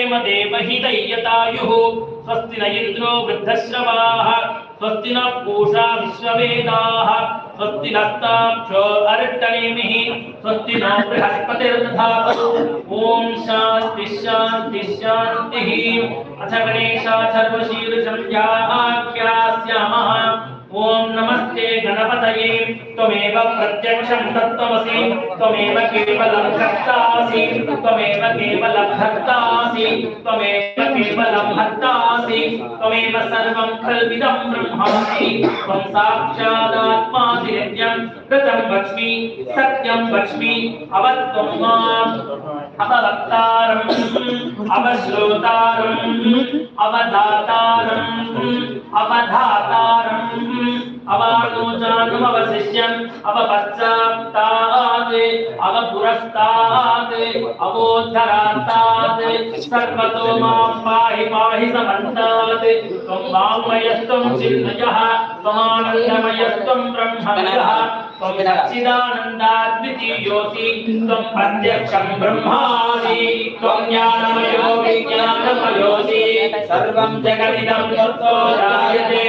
क्षेम देवहितय्यतायुः स्वस्ति न इन्द्रो वृद्धश्रवाः स्वस्ति न पूषा विश्ववेदाः स्वस्ति नस्ताक्षो अरिष्टनेमिः स्वस्ति नो बृहस्पतिर्दधातु ॐ शान्ति शान्ति शान्तिः अथ गणेशाथर्वशीर्षं आख्यास्यामः ओम नमस्ते गणपतये त्वमेव प्रत्यक्षं तत्त्वमसि त्वमेव केवलं कर्तासि त्वमेव केवलं भर्तासि त्वमेव केवलं हर्तासि त्वमेव सर्वं कल्पितं ब्रह्मासि त्वं साक्षादात्मासि नित्यं कृतं वच्मि सत्यं वच्मि अवत्वं माम् अववक्तारम् अवश्रोतारम् अवदातारम् अवधातारम् अवानोचानम अवशिष्यम् अवपश्चात्तात् अवपुरस्तात् अवोद्धरात्तात् सर्वतो मां पाहि पाहि समन्तात् त्वं वाङ्मयस्त्वं चिन्मयः त्वमानन्दमयस्त्वं ब्रह्ममयः त्वं सच्चिदानन्दाद्वितीयोऽसि त्वं प्रत्यक्षं ब्रह्मासि त्वं ज्ञानमयो विज्ञानमयोऽसि सर्वं जगदिदं तत्तो जायते।